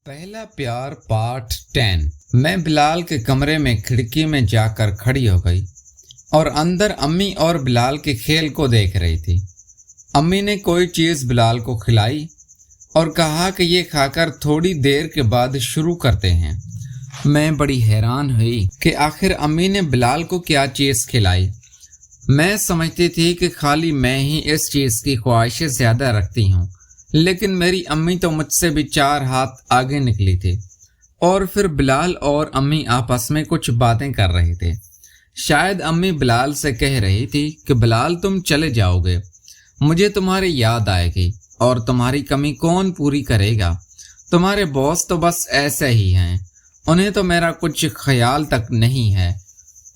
पहला प्यार पार्ट 10। मैं बिलाल के कमरे में खिड़की में जाकर खड़ी हो गई और अंदर अम्मी और बिलाल के खेल को देख रही थी। अम्मी ने कोई चीज़ बिलाल को खिलाई और कहा कि ये खाकर थोड़ी देर के बाद शुरू करते हैं। मैं बड़ी हैरान हुई कि आखिर अम्मी ने बिलाल को क्या चीज़ खिलाई। मैं समझती थी कि खाली मैं ही इस चीज़ की ख्वाहिशें ज़्यादा रखती हूँ, लेकिन मेरी अम्मी तो मुझसे भी 4 हाथ आगे निकली थी। और फिर बिलाल और अम्मी आपस में कुछ बातें कर रहे थे। शायद अम्मी बिलाल से कह रही थी कि बिलाल तुम चले जाओगे, मुझे तुम्हारी याद आएगी और तुम्हारी कमी कौन पूरी करेगा। तुम्हारे बॉस तो बस ऐसे ही हैं, उन्हें तो मेरा कुछ ख्याल तक नहीं है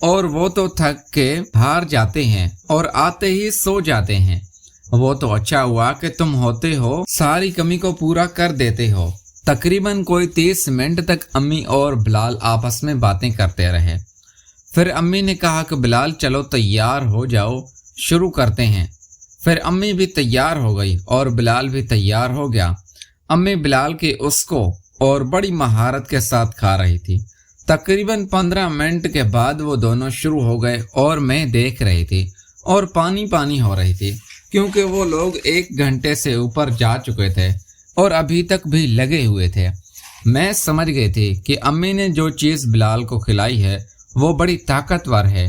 और वो तो थक के हार जाते हैं और आते ही सो जाते हैं। वो तो अच्छा हुआ कि तुम होते हो, सारी कमी को पूरा कर देते हो। तकरीबन कोई 30 मिनट तक अम्मी और बिलाल आपस में बातें करते रहे। फिर अम्मी ने कहा कि बिलाल चलो तैयार हो जाओ, शुरू करते हैं। फिर अम्मी भी तैयार हो गई और बिलाल भी तैयार हो गया। अम्मी बिलाल के उसको और बड़ी महारत के साथ खा रही थी। तकरीबन 15 मिनट के बाद वो दोनों शुरू हो गए और मैं देख रही थी और पानी पानी हो रही थी, क्योंकि वो लोग 1 घंटे से ऊपर जा चुके थे और अभी तक भी लगे हुए थे। मैं समझ गई थी कि अम्मी ने जो चीज़ बिलाल को खिलाई है वो बड़ी ताकतवर है।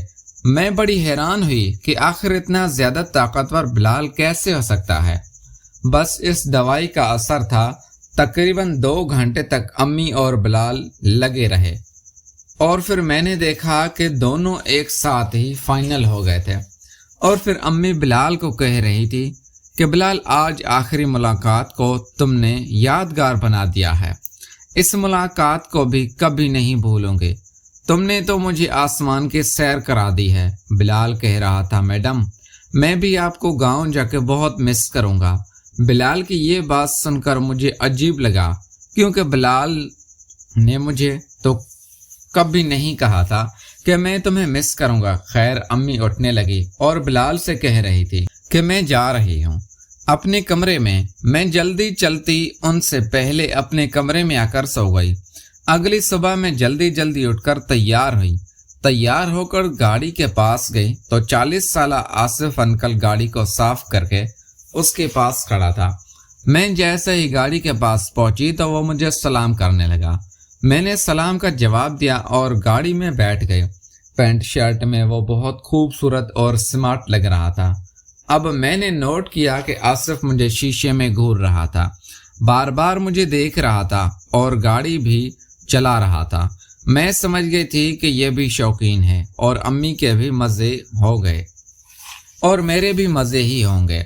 मैं बड़ी हैरान हुई कि आखिर इतना ज़्यादा ताकतवर बिलाल कैसे हो सकता है। बस इस दवाई का असर था। तकरीबन 2 घंटे तक अम्मी और बिलाल लगे रहे और फिर मैंने देखा कि दोनों एक साथ ही फाइनल हो गए थे। और फिर अम्मी बिलाल को कह रही थी कि बिलाल आज आखिरी मुलाकात को तुमने यादगार बना दिया है, इस मुलाकात को भी कभी नहीं भूलूंगे। तुमने तो मुझे आसमान की सैर करा दी है। बिलाल कह रहा था, मैडम मैं भी आपको गांव जाके बहुत मिस करूंगा। बिलाल की ये बात सुनकर मुझे अजीब लगा, क्योंकि बिलाल ने मुझे तो कभी नहीं कहा था कि मैं तुम्हें मिस करूंगा। खैर अम्मी उठने लगी और बिलाल से कह रही थी कि मैं जा रही हूँ अपने कमरे में। मैं जल्दी चलती उनसे पहले अपने कमरे में आकर सो गई। अगली सुबह मैं जल्दी जल्दी उठकर तैयार हुई। तैयार होकर गाड़ी के पास गई तो 40 साल आसिफ अंकल गाड़ी को साफ करके उसके पास खड़ा था। मैं जैसे ही गाड़ी के पास पहुंची तो वो मुझे सलाम करने लगा। मैंने सलाम का जवाब दिया और गाड़ी में बैठ गए। पैंट शर्ट में वो बहुत खूबसूरत और स्मार्ट लग रहा था। अब मैंने नोट किया कि आसिफ मुझे शीशे में घूर रहा था, बार बार मुझे देख रहा था और गाड़ी भी चला रहा था। मैं समझ गई थी कि ये भी शौकीन है और अम्मी के भी मज़े हो गए और मेरे भी मज़े ही होंगे।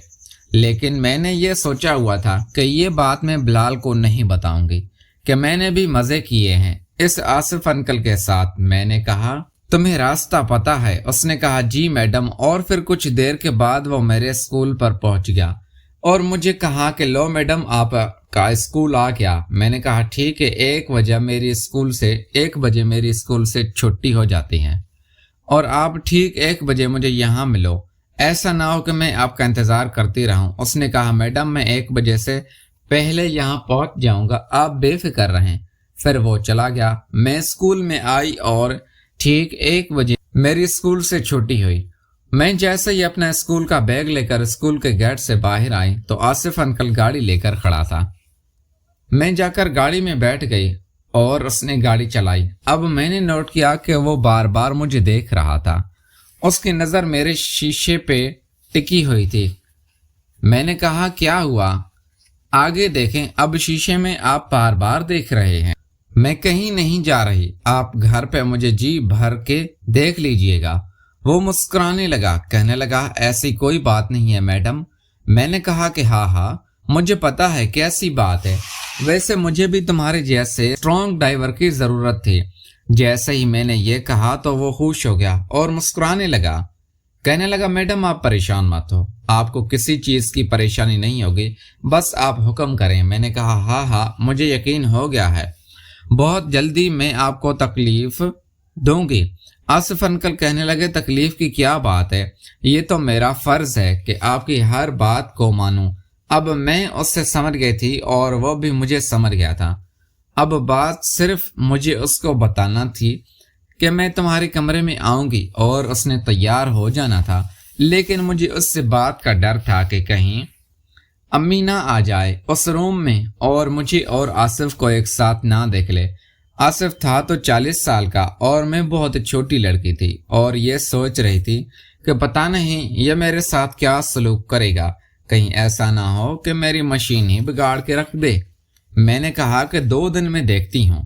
लेकिन मैंने ये सोचा हुआ था कि ये बात मैं बिलाल को नहीं बताऊंगी कि मैंने भी मज़े किए हैं इस आसिफ अंकल के साथ। मैंने कहा, तुम्हें रास्ता पता है? उसने कहा, जी मैडम। और फिर कुछ देर के बाद वो मेरे स्कूल पर पहुंच गया और मुझे कहा कि लो मैडम आपका स्कूल आ गया। मैंने कहा ठीक है, 1 बजे मेरी स्कूल से छुट्टी हो जाती है और आप ठीक 1 बजे मुझे यहाँ मिलो, ऐसा ना हो कि मैं आपका इंतज़ार करती रहूं। उसने कहा, मैडम मैं 1 बजे से पहले यहाँ पहुँच जाऊँगा, आप बेफिक्र रहें। फिर वो चला गया। मैं स्कूल में आई और ठीक 1 बजे मेरी स्कूल से छुट्टी हुई। मैं जैसे ही अपना स्कूल का बैग लेकर स्कूल के गेट से बाहर आई तो आसिफ अंकल गाड़ी लेकर खड़ा था। मैं जाकर गाड़ी में बैठ गई और उसने गाड़ी चलाई। अब मैंने नोट किया कि वो बार बार मुझे देख रहा था। उसकी नज़र मेरे शीशे पे टिकी हुई थी। मैंने कहा, क्या हुआ? आगे देखें, अब शीशे में आप बार बार देख रहे हैं। मैं कहीं नहीं जा रही, आप घर पे मुझे जी भर के देख लीजिएगा। वो मुस्कुराने लगा, कहने लगा, ऐसी कोई बात नहीं है मैडम। मैंने कहा कि हाँ मुझे पता है कैसी बात है, वैसे मुझे भी तुम्हारे जैसे स्ट्रॉन्ग ड्राइवर की ज़रूरत थी। जैसे ही मैंने ये कहा तो वो खुश हो गया और मुस्कुराने लगा, कहने लगा, मैडम आप परेशान मत हो, आपको किसी चीज़ की परेशानी नहीं होगी, बस आप हुक्म करें। मैंने कहा, हाँ मुझे यकीन हो गया है, बहुत जल्दी मैं आपको तकलीफ दूंगी। आसिफ अंकल कहने लगे, तकलीफ की क्या बात है, ये तो मेरा फ़र्ज़ है कि आपकी हर बात को मानूं। अब मैं उससे समझ गई थी और वो भी मुझे समझ गया था। اب بات صرف مجھے اس کو بتانا تھی کہ میں تمہارے کمرے میں آؤں گی اور اس نے تیار ہو جانا تھا، لیکن مجھے اس سے بات کا ڈر تھا کہ کہیں امی نہ آ جائے اس روم میں اور مجھے اور آصف کو ایک ساتھ نہ دیکھ لے۔ آصف تھا تو 40 سال کا اور میں بہت چھوٹی لڑکی تھی اور یہ سوچ رہی تھی کہ پتہ نہیں یہ میرے ساتھ کیا سلوک کرے گا، کہیں ایسا نہ ہو کہ میری مشین ہی بگاڑ کے رکھ دے۔ میں نے کہا کہ 2 دن میں دیکھتی ہوں،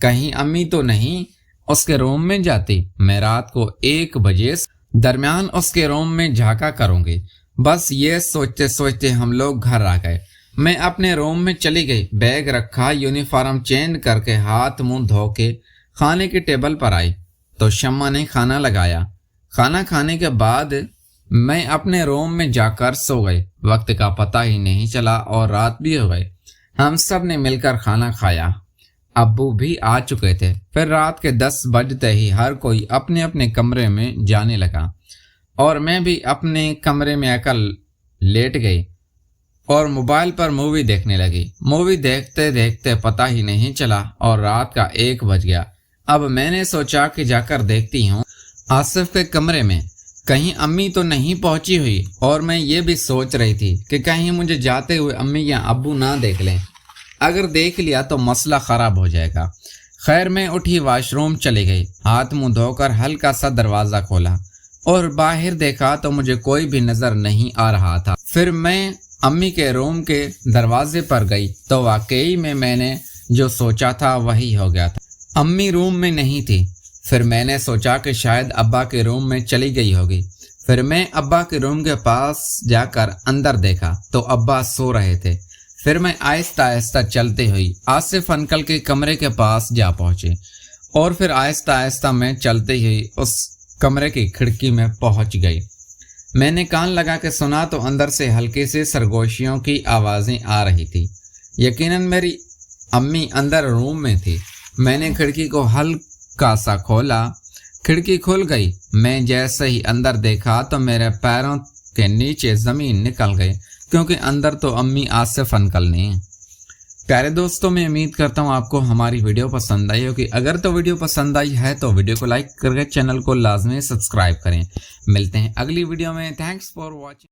کہیں امی تو نہیں اس کے روم میں جاتی۔ میں رات کو 1 بجے درمیان اس کے روم میں جھانکا کروں گی۔ بس یہ سوچتے سوچتے ہم لوگ گھر آ گئے۔ میں اپنے روم میں چلی گئی، بیگ رکھا، یونیفارم چینج کر کے ہاتھ منہ دھو کے کھانے کی ٹیبل پر آئی تو شمع نے کھانا لگایا۔ کھانا کھانے کے بعد میں اپنے روم میں جا کر سو گئی۔ وقت کا پتہ ہی نہیں چلا اور رات بھی ہو گئی۔ ہم سب نے مل کر کھانا کھایا، ابو بھی آ چکے تھے۔ پھر رات کے 10 بجتے ہی ہر کوئی اپنے اپنے کمرے میں جانے لگا اور میں بھی اپنے کمرے میں آ کر لیٹ گئی اور موبائل پر مووی دیکھنے لگی۔ مووی دیکھتے دیکھتے پتہ ہی نہیں چلا اور رات کا 1 بج گیا۔ اب میں نے سوچا کہ جا کر دیکھتی ہوں آصف کے کمرے میں کہیں امی تو نہیں پہنچی ہوئی، اور میں یہ بھی سوچ رہی تھی کہ کہیں مجھے جاتے ہوئے امی یا ابو نہ دیکھ لیں۔ اگر دیکھ لیا تو مسئلہ خراب ہو جائے گا۔ خیر میں اٹھی، واش روم چلی گئی، ہاتھ منہ دھو کر ہلکا سا دروازہ کھولا اور باہر دیکھا تو مجھے کوئی بھی نظر نہیں آ رہا تھا۔ پھر میں امی کے روم کے دروازے پر گئی تو واقعی میں نے جو سوچا تھا وہی ہو گیا تھا۔ امی روم میں نہیں تھی۔ پھر میں نے سوچا کہ شاید ابا کے روم میں چلی گئی ہوگی۔ پھر میں ابا کے روم کے پاس جا کر اندر دیکھا تو ابا سو رہے تھے۔ پھر میں آہستہ آہستہ چلتے ہوئی آصف انکل کے کمرے کے پاس جا پہنچی اور پھر آہستہ آہستہ میں چلتے ہوئی اس کمرے کی کھڑکی میں پہنچ گئی۔ میں نے کان لگا کے سنا تو اندر سے ہلکی سی سرگوشیوں کی آوازیں آ رہی تھی۔ یقیناً میری امی اندر روم میں تھی۔ میں نے کھڑکی کو ہلکا سا کھولا، کھڑکی کھل گئی۔ میں جیسے ہی اندر دیکھا تو میرے پیروں کے نیچے زمین نکل گئی، کیونکہ اندر تو امی آصف انکل نہیں۔ پیارے دوستوں، میں امید کرتا ہوں آپ کو ہماری ویڈیو پسند آئی ہوگی۔ اگر تو ویڈیو پسند آئی ہے تو ویڈیو کو لائک کر کے چینل کو لازمی سبسکرائب کریں۔ ملتے ہیں اگلی ویڈیو میں۔ Thanks for watching.